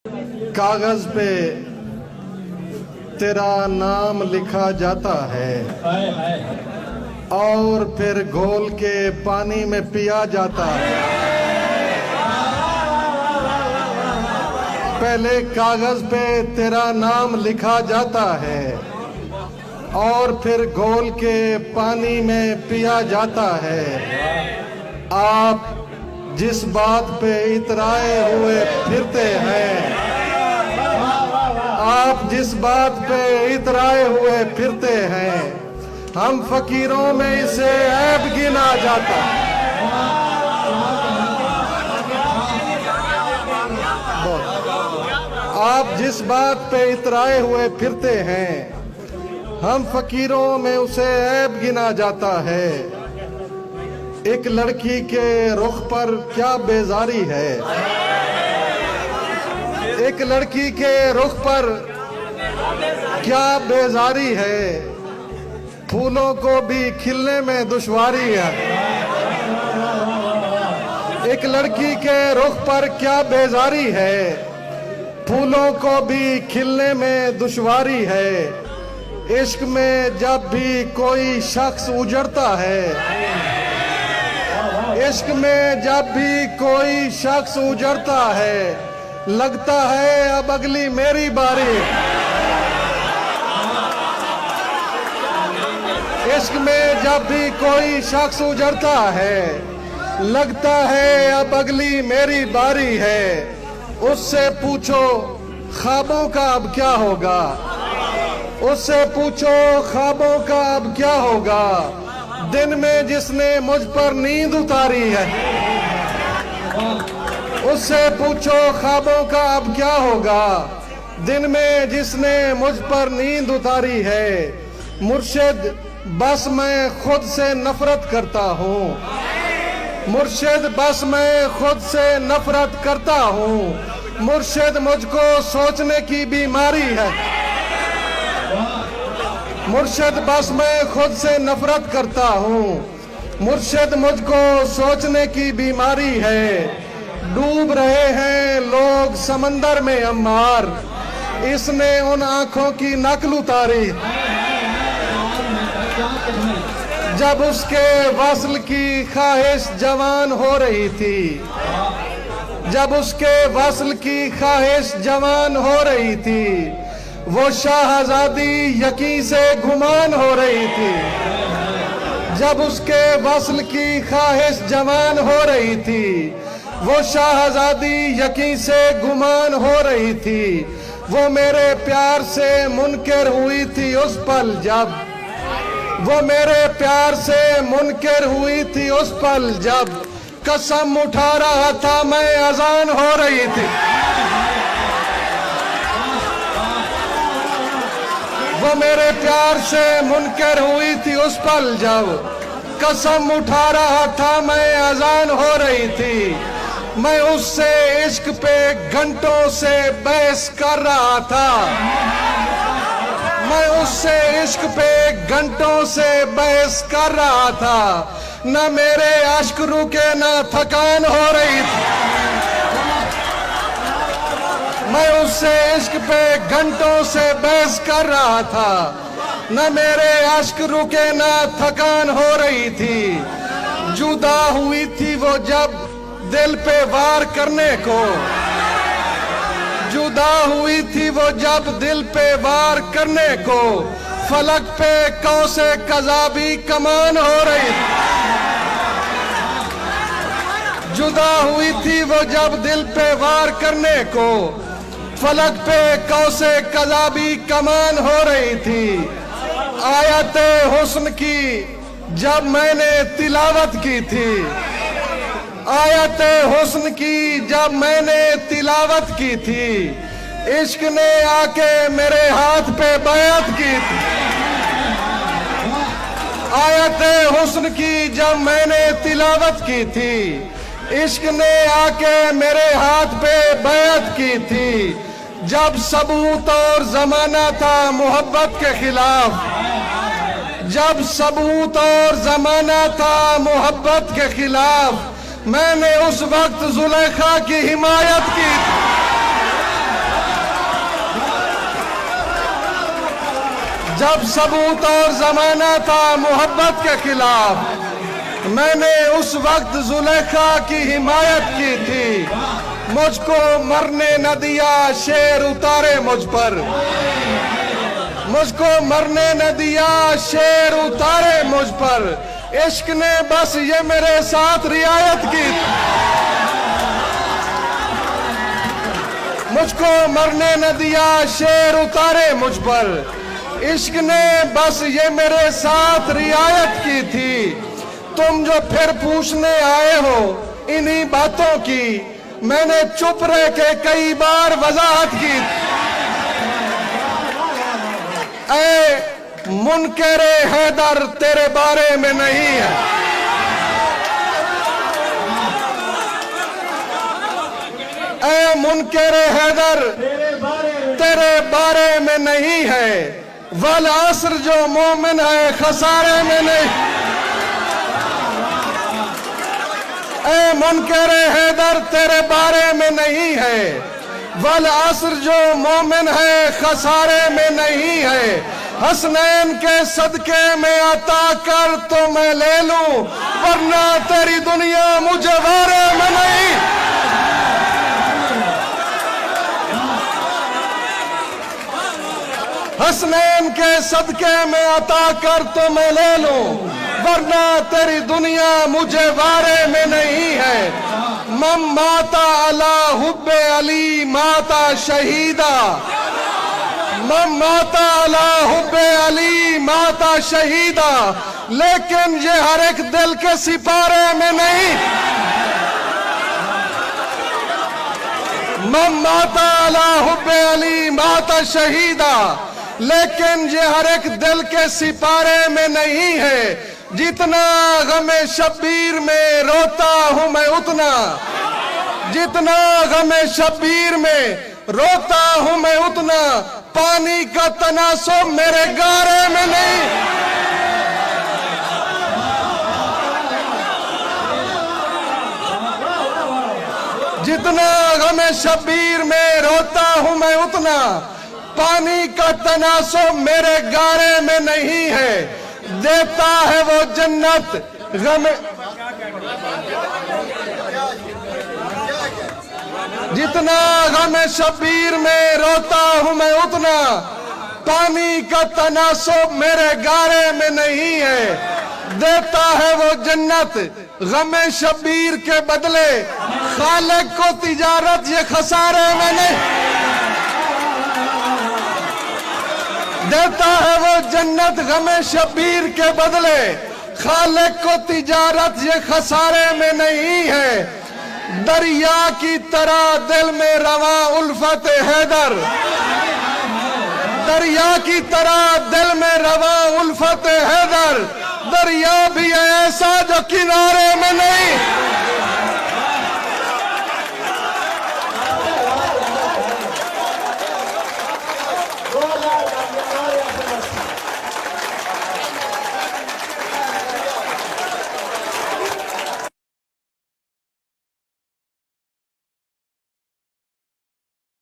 कागज पे तेरा नाम लिखा जाता है और फिर घोल के पानी में पिया जाता है। पहले कागज पे तेरा नाम लिखा जाता है और फिर घोल के पानी में पिया जाता है। आप जिस बात पे इतराए हुए फिरते हैं, आप जिस बात पे इतराए हुए फिरते हैं, हम फकीरों में इसे ऐब गिना जाता है। आप जिस बात पे इतराए हुए फिरते हैं, हम फकीरों में उसे ऐब गिना जाता है। एक लड़की के रुख पर क्या बेजारी है, एक लड़की के रुख पर क्या बेजारी है, फूलों को भी खिलने में दुश्वारी है। एक लड़की के रुख पर क्या बेजारी है, फूलों को भी खिलने में दुश्वारी है। इश्क में जब भी कोई शख्स उजड़ता है, इश्क में जब भी कोई शख्स उजड़ता है, लगता है अब अगली मेरी बारी। इश्क में जब भी कोई शख्स उजड़ता है, लगता है अब अगली मेरी बारी है। उससे पूछो ख्वाबों का अब क्या होगा, उससे पूछो ख्वाबों का अब क्या होगा। दिन में जिसने मुझ पर नींद उतारी है, उससे पूछो ख्वाबों का अब क्या होगा। दिन में जिसने मुझ पर नींद उतारी है। मुर्शिद बस मैं खुद से नफरत करता हूँ, मुर्शिद बस मैं खुद से नफरत करता हूँ। मुर्शिद मुझको सोचने की बीमारी है, मुर्शिद बस मैं खुद से नफरत करता हूँ। मुर्शिद मुझको सोचने की बीमारी है। डूब रहे हैं लोग समंदर में अम्मार, इसने उन आंखों की नकल उतारी। जब उसके वस्ल की ख्वाहिश जवान हो रही थी, जब उसके वस्ल की ख्वाहिश जवान हो रही थी, वो शाहजादी यकीन से गुमान हो रही थी। जब उसके वस्ल की ख्वाहिश जवान हो रही थी, वो शाहजादी यकीन से गुमान हो रही थी। वो मेरे प्यार से मुनकर हुई थी उस पल जब, वो मेरे प्यार से मुनकर हुई थी उस पल जब कसम उठा रहा था मैं अजान हो रही थी। वो मेरे प्यार से मुनकर हुई थी उस पल जब कसम उठा रहा था मैं अजान हो रही थी। मैं उससे इश्क पे घंटों से बहस कर रहा था, मैं उससे इश्क पे घंटों से बहस कर रहा था। न मेरे अश्क रुके न थकान हो रही थी। मैं उससे इश्क पे घंटों से बहस कर रहा था, न मेरे अश्क रुके न थकान हो रही थी। जुदा हुई थी वो जब दिल पे वार करने को, जुदा हुई थी वो जब दिल पे वार करने को। फलक पे कौसे कज़ाबी कमान हो रही थी। जुदा हुई थी वो जब दिल पे वार करने को, फलक पे कौसे कज़ाबी कमान हो रही थी। आयते हुस्न की जब मैंने तिलावत की थी, आयते हुस्न की जब मैंने तिलावत की थी, इश्क ने आके मेरे हाथ पे बैत की थी। आयते हुस्न की जब मैंने तिलावत की थी, इश्क ने आके मेरे हाथ पे बैत की थी। जब सबूत और जमाना था मोहब्बत के खिलाफ, जब सबूत और जमाना था मोहब्बत के खिलाफ, मैंने उस वक्त जुलेखा की हिमायत की थी। जब सबूत और जमाना था मोहब्बत के खिलाफ, मैंने उस वक्त जुलेखा की हिमायत की थी। मुझको मरने न दिया शेर उतारे मुझ पर, मुझको मरने न दिया शेर उतारे मुझ पर। इश्क ने बस ये मेरे साथ रियायत की, मुझको मरने न दिया शेर उतारे मुझ पर। इश्क ने बस ये मेरे साथ रियायत की थी। तुम जो फिर पूछने आए हो इन्हीं बातों की, मैंने चुप रह के कई बार वजाहत की। ऐ मुनकरे हैदर तेरे बारे में नहीं है, ऐ मुनकरे हैदर तेरे बारे में नहीं है। वल असर जो मोमिन है खसारे में नहीं। ऐ मुनकरे हैदर तेरे बारे में नहीं है। वल असर जो मोमिन है खसारे में नहीं है। हसनैन के सदके में अता कर तो मैं ले लूं, वरना तेरी दुनिया मुझे वारे में नहीं। हसनैन के सदके में अता कर तो मैं ले लूं, वरना तेरी दुनिया मुझे वारे में नहीं है। मम माता अला हुब्बे अली माता शहीदा, मम माता अला हुब्बे अली माता शहीदा। लेकिन ये हर एक दिल के सिपारे में नहीं। मम माता अला हुब्बे अली माता शहीदा, लेकिन ये हर एक दिल के सिपारे में नहीं है। जितना गमे शब्बीर में रोता हूं मैं उतना, जितना गमे शब्बीर में रोता हूं मैं उतना, पानी का तनासुब मेरे गारे में नहीं। जितना गमे शब्बीर में रोता हूं मैं उतना, पानी का तनासुब मेरे गारे में नहीं है। देता है वो जन्नत गम, जितना गम शब्बीर में रोता हूं मैं उतना, पानी का तनासुब मेरे गारे में नहीं है। देता है वो जन्नत गम शब्बीर के बदले, खालिक को तिजारत ये खसारे में नहीं। देता है वो जन्नत गमे शब्बीर के बदले, खालिक को तिजारत ये खसारे में नहीं है। दरिया की तरह दिल में रवा उल्फत हैदर, दरिया की तरह दिल में रवा उल्फत हैदर। दरिया भी ऐसा जो किनारे में नहीं।